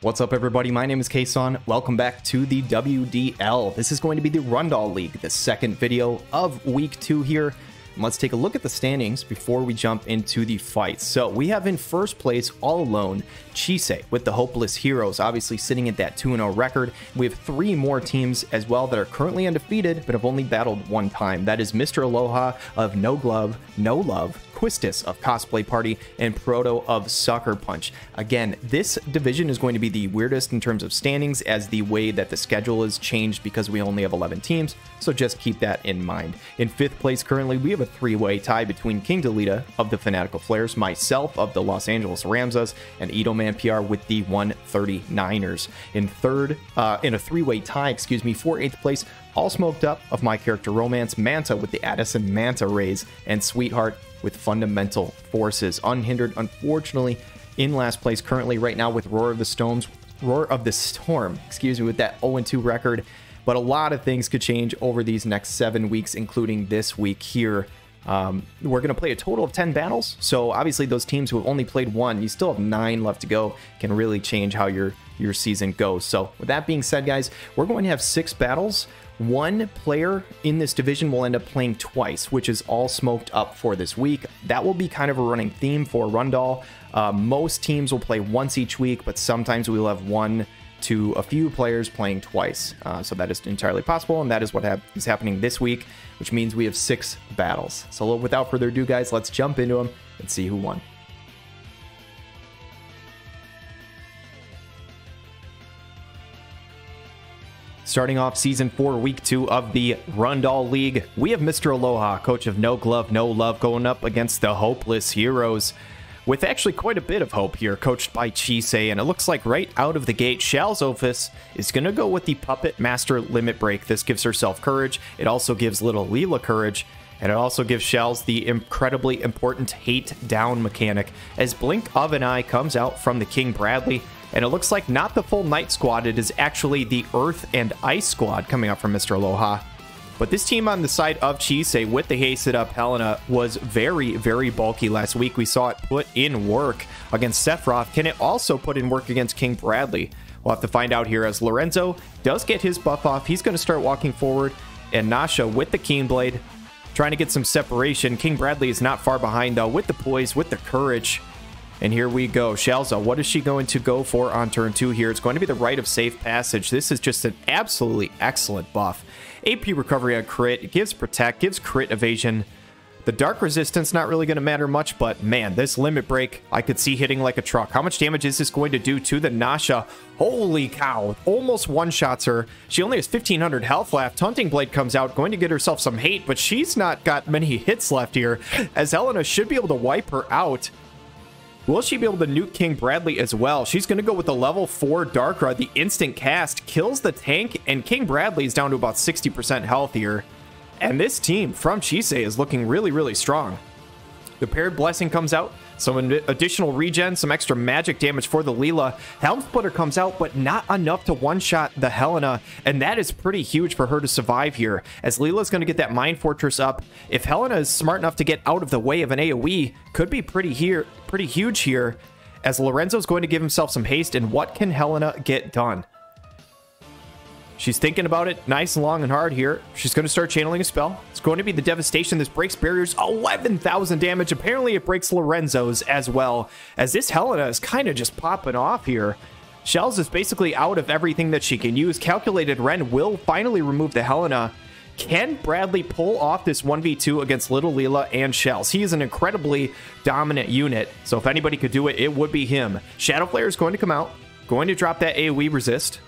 What's up, everybody? My name is KSaun. Welcome back to the WDL. This is going to be the Rundall League, the second video of week 2 here. And let's take a look at the standings before we jump into the fights. So we have in first place, all alone, Chisei with the Hopeless Heroes, obviously sitting at that 2-0 record. We have 3 more teams as well that are currently undefeated, but have only battled one time. That is Mr. Aloha of No Glove, No Love, Quistis of Cosplay Party, and Proto of Succor Punch. Again, this division is going to be the weirdest in terms of standings, as the way that the schedule is changed because we only have 11 teams, so just keep that in mind. In 5th place currently, we have a 3-way tie between King Delita of the Fanatical Flares, myself of the Los Angeles Ramzas, and Itomanpr with the 139ers. In third, in a 3-way tie, for 8th place, AllSmokedUp of my character Romance, Manta with the Addison Manta Raes, and Sweetheart with Fundamental Forces. Unhindered, unfortunately, in last place currently right now with Roar of the Storm, with that 0-2 record. But a lot of things could change over these next 7 weeks, including this week here. We're going to play a total of 10 battles, so obviously those teams who have only played 1, you still have 9 left to go, can really change how your season goes. So with that being said, guys, we're going to have 6 battles. One player in this division will end up playing twice, which is AllSmokedUp for this week. That will be kind of a running theme for Rundall. Most teams will play once each week, but sometimes we'll have 1 to a few players playing twice. So that is entirely possible, and that is what is happening this week, which means we have 6 battles. So without further ado, guys, let's jump into them and see who won. Starting off Season 4, Week 2 of the Rundall League, we have Mr. Aloha, coach of No Glove, No Love, going up against the Hopeless Heroes, with actually quite a bit of hope here, coached by Chisei, and it looks like right out of the gate, Shal's is going to go with the Puppet Master Limit Break. This gives herself courage, it also gives little Leela courage, and it also gives Shal's the incredibly important Hate Down mechanic, as Blink of an Eye comes out from the King Bradley. And it looks like not the full Night Squad, it is actually the Earth and Ice Squad coming up from Mr. Aloha. But this team on the side of Chisei with the Hasted Up Helena was very, very bulky last week. We saw it put in work against Sephiroth. Can it also put in work against King Bradley? We'll have to find out here, as Lorenzo does get his buff off. He's going to start walking forward, and Nasha with the Keyblade, trying to get some separation. King Bradley is not far behind, though, with the poise, with the courage. And here we go. Shalza, what is she going to go for on turn 2 here? It's going to be the Rite of Safe Passage. This is just an absolutely excellent buff. AP recovery on crit. It gives protect, gives crit evasion. The dark resistance not really going to matter much, but man, this limit break I could see hitting like a truck. How much damage is this going to do to the Nasha? Holy cow, almost one-shots her. She only has 1500 health left. Taunting Blade comes out, going to get herself some hate, but she's not got many hits left here, as Helena should be able to wipe her out. Will she be able to nuke King Bradley as well? She's going to go with the level 4 Darkra. The instant cast kills the tank, and King Bradley is down to about 60% health here. And this team from Chisei is looking really, really strong. The Paired Blessing comes out, some additional regen, some extra magic damage for the Leela. Helm Splitter comes out, but not enough to one-shot the Helena, and that is pretty huge for her to survive here, as Leela's going to get that Mind Fortress up. If Helena is smart enough to get out of the way of an AoE, could be pretty huge here, as Lorenzo's going to give himself some haste, and what can Helena get done? She's thinking about it nice and long and hard here. She's going to start channeling a spell. It's going to be the Devastation. This breaks barriers. 11,000 damage. Apparently it breaks Lorenzo's as well, as this Helena is kind of just popping off here. Shells is basically out of everything that she can use. Calculated Ren will finally remove the Helena. Can Bradley pull off this 1v2 against Little Leela and Shells? He is an incredibly dominant unit, so if anybody could do it, it would be him. Shadow Flare is going to come out, going to drop that AoE resist.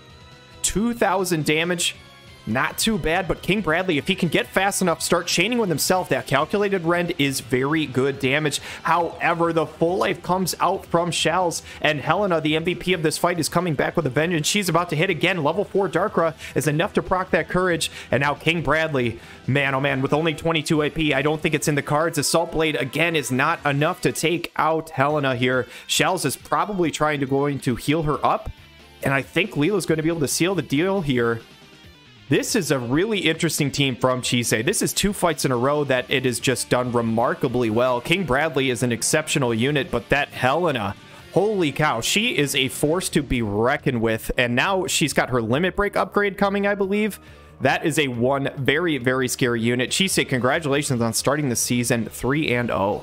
2,000 damage, not too bad, but King Bradley, if he can get fast enough, start chaining with himself, that Calculated Rend is very good damage. However, the full life comes out from Shells, and Helena, the MVP of this fight, is coming back with a vengeance. She's about to hit again. Level 4 Darkra is enough to proc that courage, and now King Bradley, man, oh man, with only 22 AP, I don't think it's in the cards. Assault Blade, again, is not enough to take out Helena here. Shells is probably going to heal her up, and I think Leela's going to be able to seal the deal here. This is a really interesting team from Chisei. This is 2 fights in a row that it has just done remarkably well. King Bradley is an exceptional unit, but that Helena, Holy cow, she is a force to be reckoned with. And now she's got her limit break upgrade coming, I believe. That is a one very, very scary unit. Chisei, congratulations on starting the season 3-0.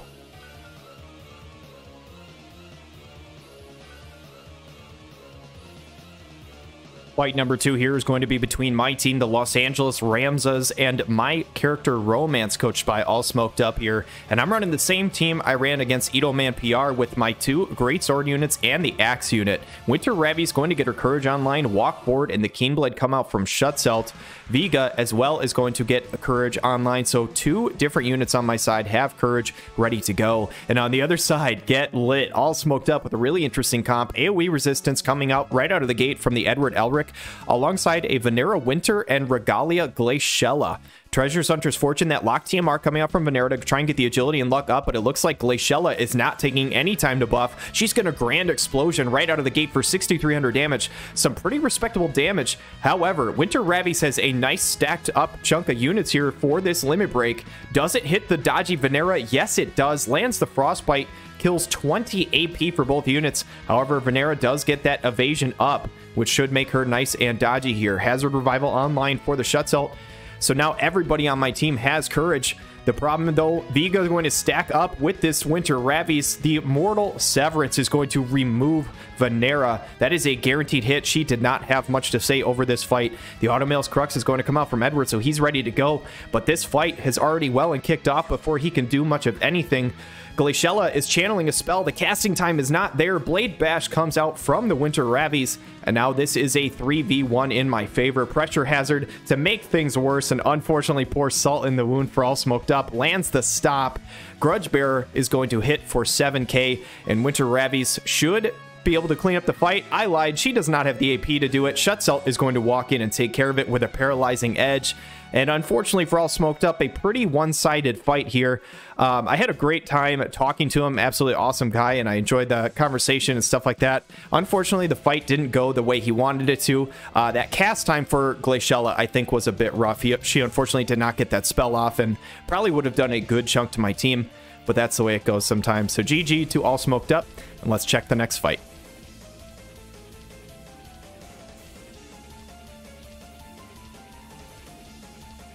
Fight number 2 here is going to be between my team, the Los Angeles Ramzas, and my character Romance, coached by AllSmokedUp here. And I'm running the same team I ran against Itomanpr with my 2 Great Sword units and the Axe unit. Winter Ravi is going to get her Courage online, Walk Board, and the Keenblade come out from Schutzelt. Vega as well is going to get a Courage online. So 2 different units on my side have Courage ready to go. And on the other side, get lit. AllSmokedUp with a really interesting comp. AoE resistance coming out right out of the gate from the Edward Elric, alongside a Venera Winter and Regalia Glaciella. Treasures Hunter's Fortune, that lock TMR coming out from Venera to try and get the agility and luck up, but it looks like Glaciella is not taking any time to buff. She's going to Grand Explosion right out of the gate for 6,300 damage. Some pretty respectable damage. However, Winter Ravi has a nice stacked up chunk of units here for this limit break. Does it hit the dodgy Venera? Yes, it does. Lands the Frostbite, kills 20 AP for both units. However, Venera does get that evasion up, which should make her nice and dodgy here. Hazard Revival online for the Schutzelt. So now everybody on my team has Courage. The problem, though, Vega is going to stack up with this Winter Ravi's. The Mortal Severance is going to remove Venera. That is a guaranteed hit. She did not have much to say over this fight. The Automail's Crux is going to come out from Edward, so he's ready to go. But this fight has already well and kicked off before he can do much of anything. Glaciella is channeling a spell. The casting time is not there. Blade Bash comes out from the Winter Ravi's, and now this is a 3v1 in my favor. Pressure Hazard to make things worse, and unfortunately pours salt in the wound for AllSmokedUp. Lands the stop. Grudge Bearer is going to hit for 7k, and Winter Ravi's should be able to clean up the fight. I lied. She does not have the AP to do it. Schutzelt is going to walk in and take care of it with a paralyzing edge. And unfortunately for AllSmokedUp, a pretty one-sided fight here. I had a great time talking to him. Absolutely awesome guy, and I enjoyed the conversation and stuff like that. Unfortunately, the fight didn't go the way he wanted it to. That cast time for Glaciella, I think, was a bit rough. She unfortunately did not get that spell off, and probably would have done a good chunk to my team. But that's the way it goes sometimes. So GG to AllSmokedUp, and let's check the next fight.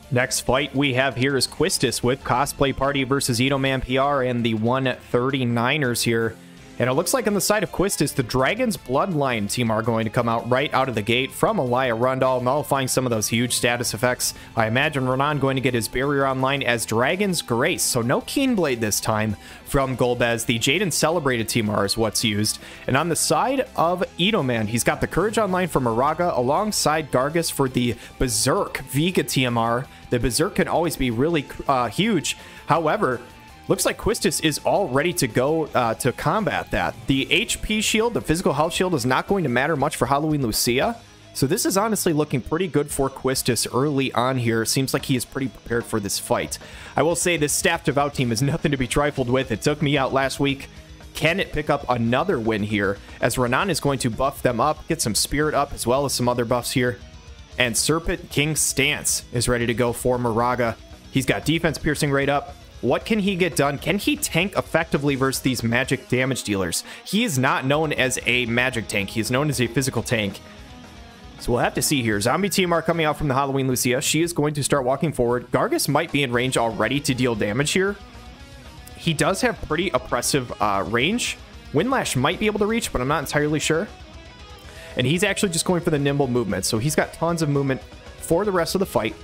Next fight we have here is Quistis with Cosplay Party versus Itomanpr and the 139ers here. And it looks like on the side of Quistis, the Dragon's Bloodline team are going to come out right out of the gate from Rundall, nullifying some of those huge status effects. I imagine Renan going to get his barrier online as Dragon's Grace, so no Keenblade this time from Golbez. The Jaden Celebrated TMR is what's used. And on the side of Itoman, he's got the Courage online for Moraga alongside Gargus for the Berserk Vega TMR. The Berserk can always be really huge. However, looks like Quistis is all ready to go to combat that. The HP shield, the physical health shield, is not going to matter much for Halloween Lucia. So this is honestly looking pretty good for Quistis early on here. Seems like he is pretty prepared for this fight. I will say this Staff Devout team is nothing to be trifled with. It took me out last week. Can it pick up another win here? As Renan is going to buff them up, get some Spirit up, as well as some other buffs here. And Serpent King Stance is ready to go for Moraga. He's got defense piercing rate up. What can he get done? Can he tank effectively versus these magic damage dealers? He is not known as a magic tank. He is known as a physical tank. So we'll have to see here. Zombie TMR coming out from the Halloween Lucia. She is going to start walking forward. Gargus might be in range already to deal damage here. He does have pretty oppressive range. Windlash might be able to reach, but I'm not entirely sure. And he's actually just going for the nimble movement. So he's got tons of movement for the rest of the fight.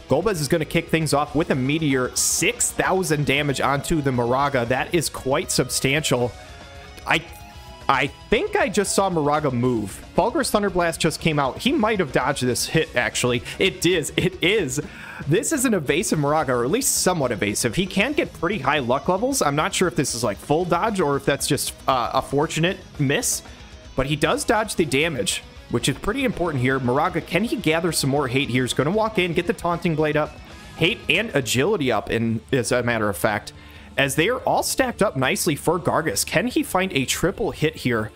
Golbez is going to kick things off with a Meteor. 6,000 damage onto the Moraga. That is quite substantial. I think I just saw Moraga move. Fulgur's Thunderblast just came out. He might have dodged this hit, actually. It is. It is. This is an evasive Moraga, or at least somewhat evasive. He can get pretty high luck levels. I'm not sure if this is like full dodge or if that's just a fortunate miss. But he does dodge the damage, which is pretty important here. Moraga, can he gather some more hate here? He's going to walk in, get the Taunting Blade up, hate and agility up, as a matter of fact, as they are all stacked up nicely for Gargus. Can he find a triple hit here?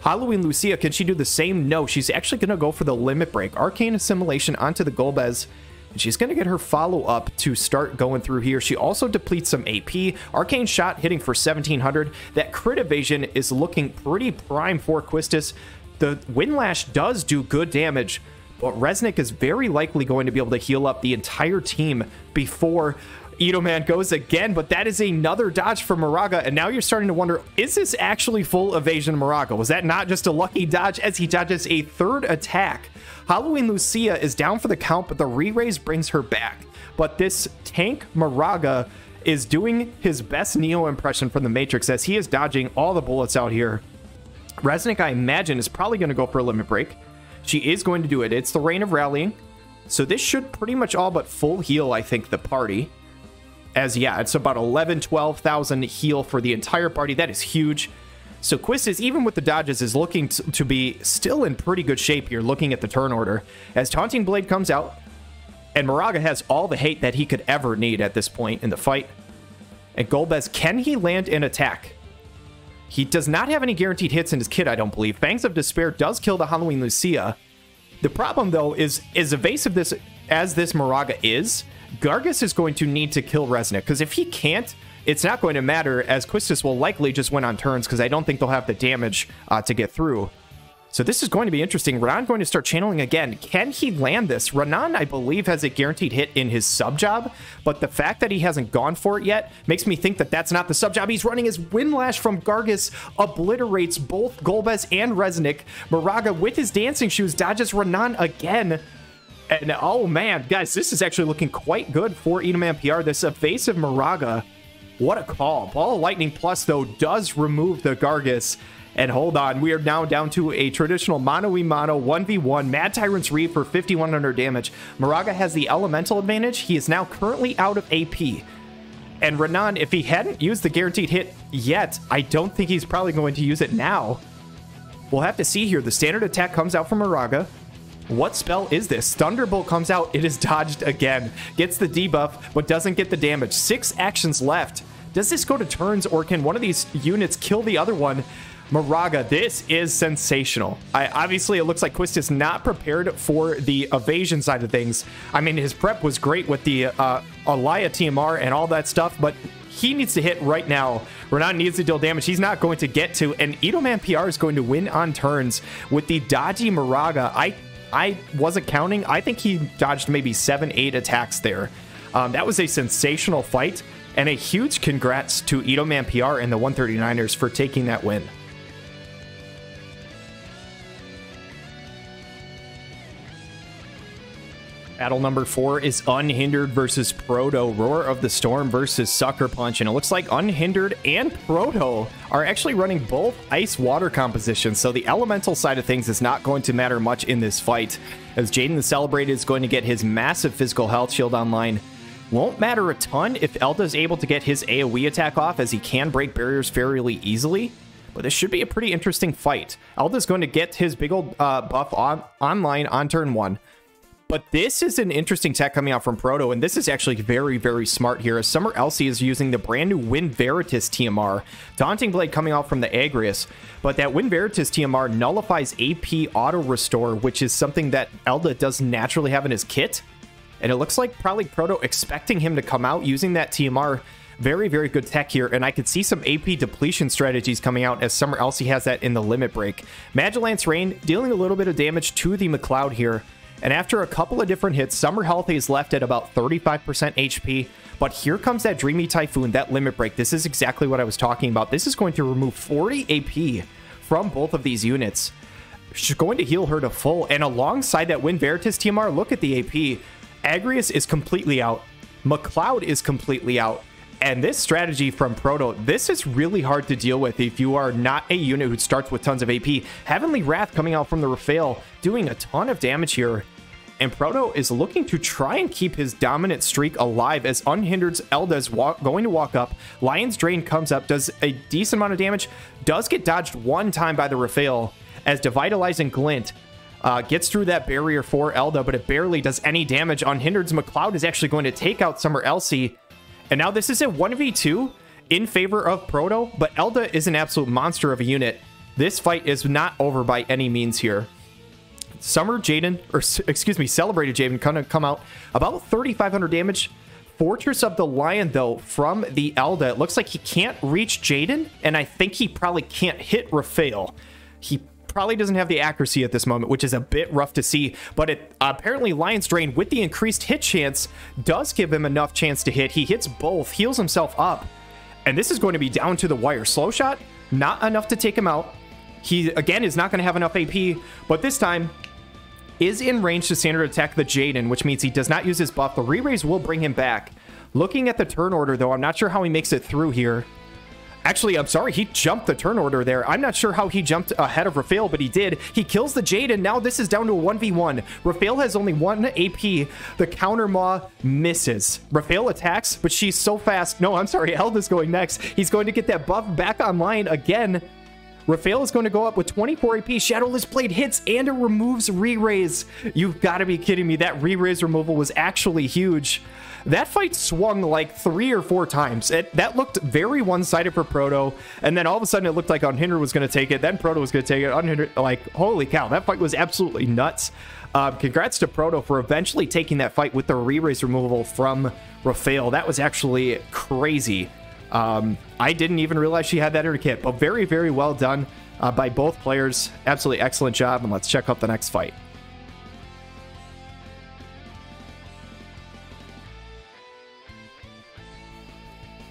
Halloween Lucia, can she do the same? No, she's actually going to go for the Limit Break. Arcane Assimilation onto the Golbez. And she's going to get her follow-up to start going through here. She also depletes some AP. Arcane Shot hitting for 1700. That crit evasion is looking pretty prime for Quistis. The Windlash does do good damage, but Resnick is very likely going to be able to heal up the entire team before Itoman goes again, but that is another dodge for Moraga, and now you're starting to wonder, is this actually full evasion Moraga? Was that not just a lucky dodge as he dodges a third attack? Halloween Lucia is down for the count, but the re-raise brings her back. But this tank Moraga is doing his best Neo impression from the Matrix as he is dodging all the bullets out here. Resnick, I imagine, is probably going to go for a limit break. She is going to do it. It's the Reign of Rallying. So this should pretty much all but full heal, I think, the party. As, yeah, it's about 12,000 heal for the entire party. That is huge. So Quistis, even with the dodges, is looking to be still in pretty good shape here, looking at the turn order. As Taunting Blade comes out, and Moraga has all the hate that he could ever need at this point in the fight. And Golbez, can he land an attack? He does not have any guaranteed hits in his kit, I don't believe. Fangs of Despair does kill the Halloween Lucia. The problem, though, is evasive as this Moraga is, Gargus is going to need to kill Resnick, because if he can't, it's not going to matter, as Quistis will likely just win on turns, because I don't think they'll have the damage to get through. So this is going to be interesting. Renan going to start channeling again. Can he land this? Renan, I believe, has a guaranteed hit in his sub job, but the fact that he hasn't gone for it yet makes me think that that's not the sub job he's running. His Windlash from Gargus obliterates both Golbez and Resnick. Moraga, with his dancing shoes, dodges Renan again. And oh man, guys, this is actually looking quite good for Itomanpr. This evasive Moraga, what a call. Ball of Lightning Plus, though, does remove the Gargus. And hold on, we are now down to a traditional mano-a-mano 1v1 Mad Tyrant's Reeve for 5,100 damage. Moraga has the elemental advantage. He is now currently out of AP. And Renan, if he hadn't used the guaranteed hit yet, I don't think he's probably going to use it now. We'll have to see here. The standard attack comes out from Moraga. What spell is this? Thunderbolt comes out. It is dodged again. Gets the debuff, but doesn't get the damage. 6 actions left. Does this go to turns, or can one of these units kill the other one? Moraga, this is sensational. Obviously, it looks like Quistis not prepared for the evasion side of things. I mean, his prep was great with the Alaya TMR and all that stuff, but he needs to hit right now. Renan needs to deal damage he's not going to get to, and Itomanpr is going to win on turns with the dodgy Moraga. I wasn't counting. I think he dodged maybe 7-8 attacks there. That was a sensational fight, and a huge congrats to Itomanpr and the 139ers for taking that win. Battle number 4 is Unhindered versus Proto. Roar of the Storm versus Sucker Punch. And it looks like Unhindered and Proto are actually running both ice-water compositions. So the elemental side of things is not going to matter much in this fight, as Jaden the Celebrated is going to get his massive physical health shield online. Won't matter a ton if Elda is able to get his AoE attack off, as he can break barriers fairly easily. But this should be a pretty interesting fight. Elda's going to get his big old buff online on turn 1. But this is an interesting tech coming out from Proto, and this is actually very, very smart here, as Summer Elsie is using the brand new Wind Veritas TMR. Daunting Blade coming out from the Agrius, but that Wind Veritas TMR nullifies AP Auto Restore, which is something that Elda does naturally have in his kit. And it looks like probably Proto expecting him to come out using that TMR. Very, very good tech here, and I could see some AP depletion strategies coming out, as Summer Elsie has that in the limit break. Magellant's Rain dealing a little bit of damage to the McLeod here. And after a couple of different hits, Summer Health is left at about 35% HP. But here comes that Dreamy Typhoon, that limit break. This is exactly what I was talking about. This is going to remove 40 AP from both of these units. She's going to heal her to full. And alongside that Wind Veritas TMR, look at the AP. Agrius is completely out. McLeod is completely out. And this strategy from Proto, this is really hard to deal with if you are not a unit who starts with tons of AP. Heavenly Wrath coming out from the Raphael, doing a ton of damage here. And Proto is looking to try and keep his dominant streak alive, as Unhindered's Elda is going to walk up. Lion's Drain comes up, does a decent amount of damage, does get dodged one time by the Raphael, as Devitalizing Glint gets through that barrier for Elda, but it barely does any damage. Unhindered's McLeod is actually going to take out Summer Elsie. And now this is a 1v2 in favor of Proto, but Elda is an absolute monster of a unit. This fight is not over by any means here. Summer Jaden, or excuse me, Celebrated Jaden, gonna come out about 3,500 damage. Fortress of the Lion, though, from the Elda. It looks like he can't reach Jaden, and I think he probably can't hit Rafael. He probably doesn't have the accuracy at this moment, which is a bit rough to see, but apparently Lion's Drain, with the increased hit chance, does give him enough chance to hit. He hits both, heals himself up, and this is going to be down to the wire. Slow shot, not enough to take him out. He, again, is not going to have enough AP, but this time is in range to standard attack the Jaden, which means he does not use his buff. The re-raise will bring him back. Looking at the turn order, though, I'm not sure how he makes it through here. Actually, I'm sorry, he jumped the turn order there. I'm not sure how he jumped ahead of Rafael, but he did. He kills the Jade, and now this is down to a 1v1. Rafael has only 1 AP. The counter Maw misses. Rafael attacks, but she's so fast. No, I'm sorry, Elda's going next. He's going to get that buff back online again. Rafael is going to go up with 24 AP. Shadowless Blade hits, and it removes re-raise. You've got to be kidding me. That re-raise removal was actually huge. That fight swung like 3 or 4 times. That looked very one-sided for Proto, and then all of a sudden it looked like Unhindered was going to take it, then Proto was going to take it. Unhindered, like, holy cow, that fight was absolutely nuts. Congrats to Proto for eventually taking that fight with the re-raise removal from Rafael. That was actually crazy. I didn't even realize she had that in her kit, but very, very well done by both players. Absolutely excellent job, and let's check out the next fight.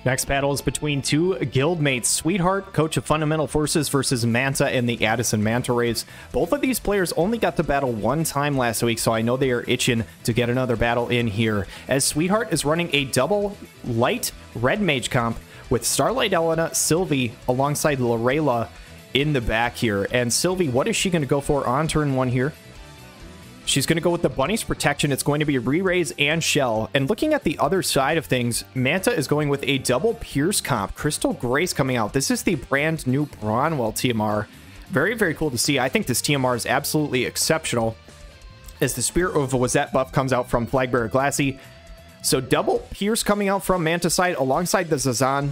Next battle is between 2 guildmates, Sweetheart, coach of Fundamental Forces, versus Manta and the Addison Manta Rays. Both of these players only got to battle 1 time last week, so I know they are itching to get another battle in here. As Sweetheart is running a double light red mage comp with Starlight Elena, Sylvie, alongside Lorela in the back here. And Sylvie, what is she going to go for on turn 1 here? She's going to go with the Bunny's Protection. It's going to be Re-Raise and Shell. And looking at the other side of things, Manta is going with a double Pierce comp. Crystal Grace coming out. This is the brand new Bronwell TMR. Very, very cool to see. I think this TMR is absolutely exceptional as the Spirit of Wazette buff comes out from Flagbearer Glassy. So double Pierce coming out from Manta side alongside the Zazan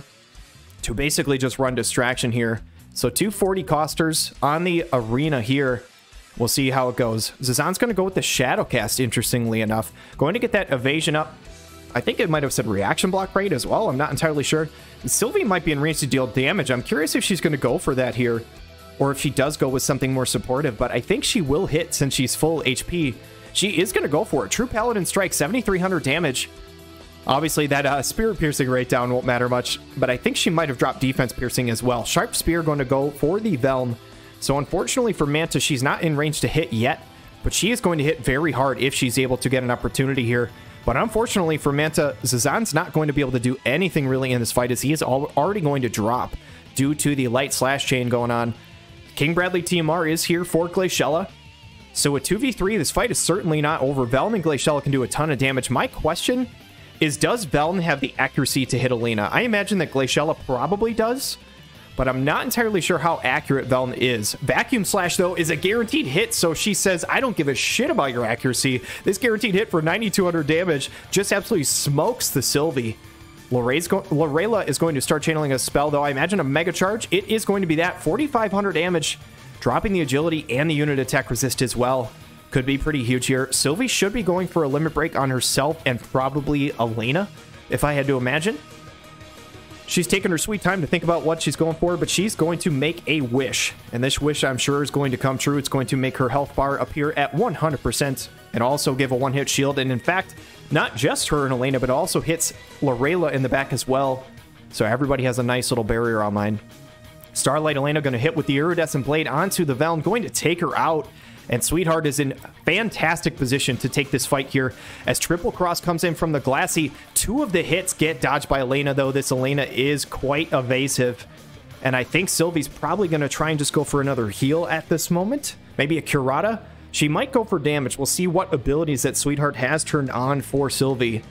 to basically just run distraction here. So 240 costers on the arena here. We'll see how it goes. Zazan's going to go with the Shadowcast, interestingly enough. Going to get that evasion up. I think it might have said reaction block rate as well. I'm not entirely sure. Sylvie might be in range to deal damage. I'm curious if she's going to go for that here, or if she does go with something more supportive, but I think she will hit since she's full HP. She is going to go for it. True Paladin Strike, 7,300 damage. Obviously, that Spirit Piercing rate down won't matter much, but I think she might have dropped Defense Piercing as well. Sharp Spear going to go for the Velm. So unfortunately for Manta, she's not in range to hit yet, but she is going to hit very hard if she's able to get an opportunity here. But unfortunately for Manta, Zazan's not going to be able to do anything really in this fight, as he is already going to drop due to the light slash chain going on. King Bradley TMR is here for Glaciella. So with 2v3, this fight is certainly not over. Velm and Glaciella can do a ton of damage. My question is, does Velm have the accuracy to hit Elena? I imagine that Glaciella probably does, but I'm not entirely sure how accurate Velm is. Vacuum Slash, though, is a guaranteed hit, so she says, I don't give a shit about your accuracy. This guaranteed hit for 9,200 damage just absolutely smokes the Sylvie. Lorela is going to start channeling a spell, though. I imagine a Mega Charge. It is going to be that. 4,500 damage, dropping the agility and the unit attack resist as well. Could be pretty huge here. Sylvie should be going for a limit break on herself and probably Elena, if I had to imagine. She's taking her sweet time to think about what she's going for, but she's going to make a wish. And this wish, I'm sure, is going to come true. It's going to make her health bar appear at 100% and also give a one-hit shield. And in fact, not just her and Elena, but also hits Lorela in the back as well. So everybody has a nice little barrier online. Starlight Elena going to hit with the Iridescent Blade onto the Velm, going to take her out. And Sweetheart is in fantastic position to take this fight here as Triple Cross comes in from the Glassy. 2 of the hits get dodged by Elena, though. This Elena is quite evasive. And I think Sylvie's probably going to try and just go for another heal at this moment. Maybe a Curata. She might go for damage. We'll see what abilities that Sweetheart has turned on for Sylvie.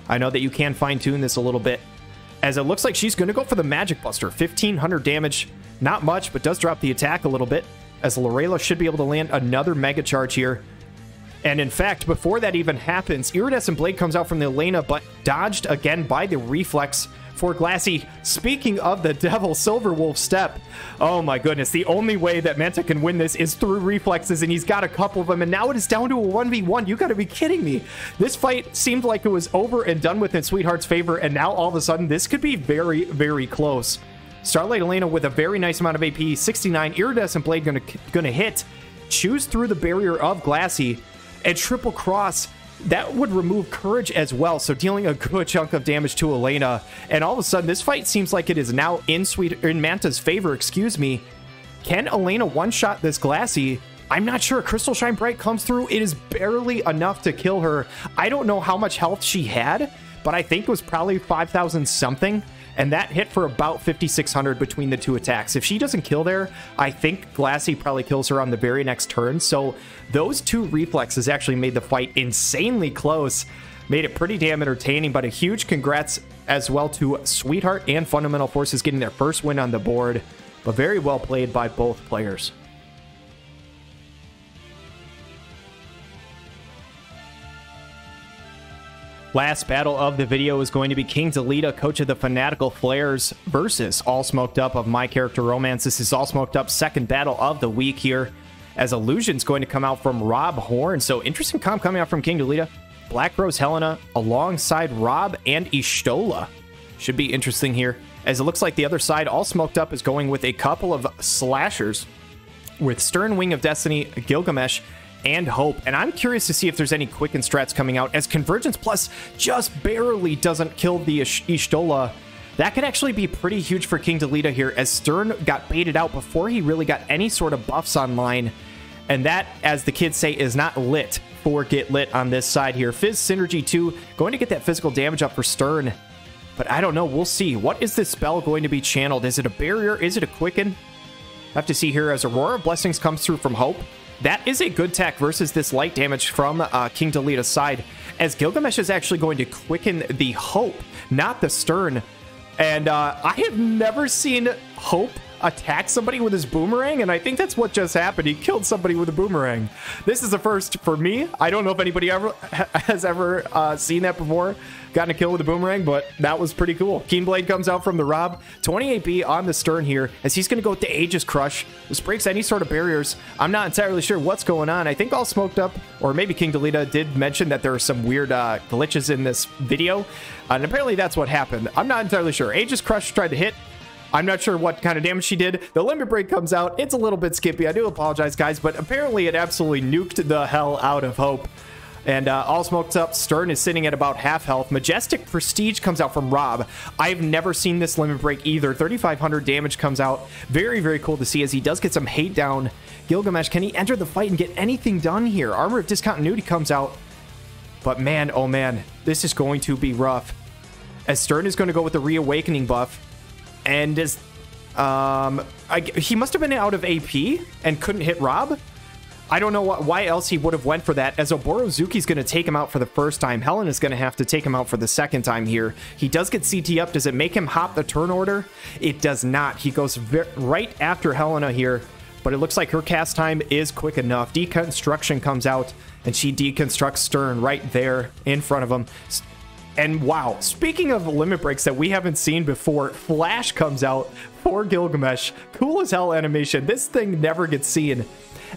I know that you can fine-tune this a little bit, as it looks like she's going to go for the Magic Buster. 1,500 damage. Not much, but does drop the attack a little bit, as Lorela should be able to land another Mega Charge here. And in fact, before that even happens, Iridescent Blade comes out from the Elena, but dodged again by the Reflex for Glassy. Speaking of the Devil Silverwolf step, oh my goodness, the only way that Manta can win this is through reflexes, and he's got a couple of them, and now it is down to a 1v1. You gotta be kidding me. This fight seemed like it was over and done with in Sweetheart's favor, and now all of a sudden this could be very, very close. Starlight Elena with a very nice amount of AP, 69. Iridescent Blade gonna hit, choose through the barrier of Glassy, and triple cross. That would remove courage as well, so dealing a good chunk of damage to Elena. And all of a sudden, this fight seems like it is now in Manta's favor, excuse me. Can Elena one-shot this Glassy? I'm not sure. Crystal Shine Bright comes through. It is barely enough to kill her. I don't know how much health she had, but I think it was probably 5,000 something. And that hit for about 5,600 between the two attacks. If she doesn't kill there, I think Glassy probably kills her on the very next turn. So those two reflexes actually made the fight insanely close. Made it pretty damn entertaining, but a huge congrats as well to Sweetheart and Fundamental Forces getting their first win on the board. But very well played by both players. Last battle of the video is going to be King Delita, coach of the Fanatical Flares, versus AllSmokedUp of My Character Romance. This is AllSmokedUp's second battle of the week here, as Illusion's going to come out from Rob Horn. So interesting comp coming out from King Delita. Black Rose Helena alongside Rob and Ishtola. Should be interesting here, as it looks like the other side, AllSmokedUp, is going with a couple of slashers with Stern Wing of Destiny, Gilgamesh, and Hope. And I'm curious to see if there's any quicken strats coming out, as Convergence Plus just barely doesn't kill the Ishtola. That could actually be pretty huge for King Delita here, as Stern got baited out before he really got any sort of buffs online. And that, as the kids say, is not lit for Get Lit on this side here. Fizz Synergy 2, going to get that physical damage up for Stern. But I don't know, we'll see. What is this spell going to be channeled? Is it a barrier? Is it a quicken? Have to see here as Aurora of Blessings comes through from Hope. That is a good tech versus this light damage from King Delita's side, as Gilgamesh is actually going to quicken the Hope, not the Stern. And I have never seen Hope attack somebody with his boomerang, and I think that's what just happened. He killed somebody with a boomerang. This is a first for me. I don't know if anybody has ever seen that before, gotten a kill with a boomerang, but that was pretty cool. Keenblade comes out from the Rob. 28B on the Stern here, as he's going to go with the Aegis Crush. This breaks any sort of barriers. I'm not entirely sure what's going on. I think AllSmokedUp, or maybe King Delita, did mention that there are some weird glitches in this video, and apparently that's what happened. I'm not entirely sure. Aegis Crush tried to hit. I'm not sure what kind of damage she did. The Limit Break comes out. It's a little bit skippy. I do apologize, guys, but apparently it absolutely nuked the hell out of Hope. And AllSmokedUp, Stern is sitting at about half health. Majestic Prestige comes out from Rob. I've never seen this Limit Break either. 3,500 damage comes out. Very, very cool to see, as he does get some hate down. Gilgamesh, can he enter the fight and get anything done here? Armor of Discontinuity comes out. But man, oh man, this is going to be rough, as Stern is going to go with the Reawakening buff. And is he must have been out of AP and couldn't hit Rob. I don't know why else he would have went for that, as Oborozuki's going to take him out for the first time. Helen is going to have to take him out for the second time here. He does get CT up. Does it make him hop the turn order? It does not. He goes right after Helena here, but it looks like her cast time is quick enough. Deconstruction comes out, and she deconstructs Stern right there in front of him. And wow, speaking of limit breaks that we haven't seen before, Flash comes out for Gilgamesh. Cool as hell animation. This thing never gets seen.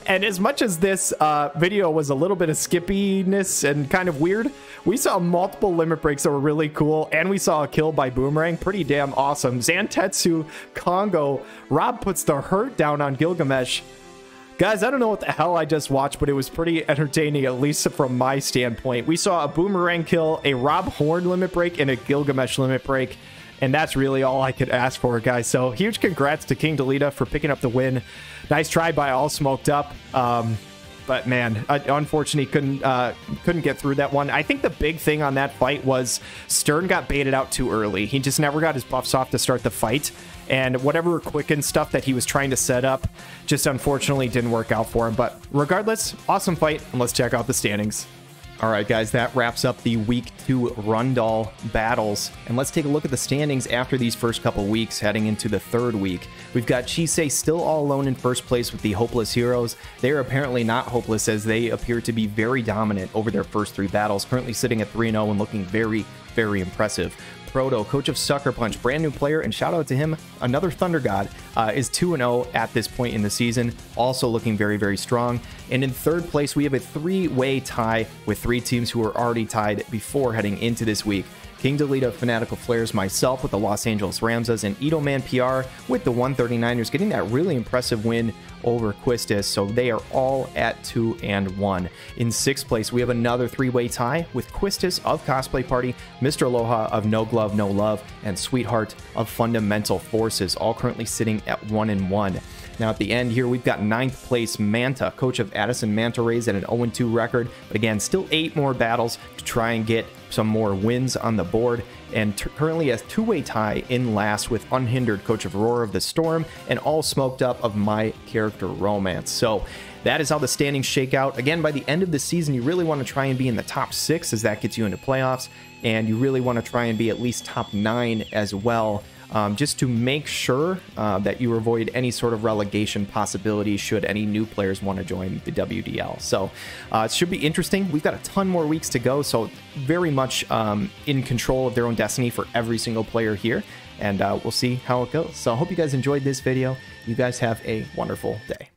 And as much as this video was a little bit of skippiness and kind of weird, we saw multiple limit breaks that were really cool, and we saw a kill by Boomerang. Pretty damn awesome. Zantetsu, Congo, Rob puts the hurt down on Gilgamesh. Guys, I don't know what the hell I just watched, but it was pretty entertaining, at least from my standpoint. We saw a Boomerang kill, a Rob Horn limit break, and a Gilgamesh limit break. And that's really all I could ask for, guys. So huge congrats to King Delita for picking up the win. Nice try by AllSmokedUp. But man, unfortunately couldn't get through that one. I think the big thing on that fight was Stern got baited out too early. He just never got his buffs off to start the fight. And whatever quicken stuff that he was trying to set up just unfortunately didn't work out for him. But regardless, awesome fight, and let's check out the standings. All right, guys, that wraps up the Week 2 Rundall battles. And let's take a look at the standings after these first couple weeks, heading into the third week. We've got Chisei still all alone in first place with the Hopeless Heroes. They are apparently not hopeless, as they appear to be very dominant over their first 3 battles, currently sitting at 3-0 and looking very, very impressive. Proto, coach of Succor Punch, brand new player, and shout out to him, another Thunder God, is 2-0 at this point in the season, also looking very, very strong. And in third place, we have a three-way tie with three teams who are already tied before heading into this week. King Delita, Fanatical Flares, myself with the Los Angeles Ramzas, and Itomanpr with the 139ers, getting that really impressive win over Quistis. So they are all at 2-1. In sixth place, we have another three-way tie with Quistis of Cosplay Party, Mr. Aloha of No Glove, No Love, and Sweetheart of Fundamental Forces, all currently sitting at 1-1. Now at the end here, we've got 9th place Manta, coach of Addison Manta Raes at an 0-2 record. But again, still 8 more battles to try and get some more wins on the board. And currently a two-way tie in last with Unhindered, coach of Roar of the Storm, and AllSmokedUp of My Character Romance. So that is how the standings shake out. Again, by the end of the season, you really want to try and be in the top 6 as that gets you into playoffs. And you really want to try and be at least top 9 as well. Just to make sure that you avoid any sort of relegation possibility should any new players want to join the WDL. So it should be interesting. We've got a ton more weeks to go, so very much in control of their own destiny for every single player here, and we'll see how it goes. So I hope you guys enjoyed this video. You guys have a wonderful day.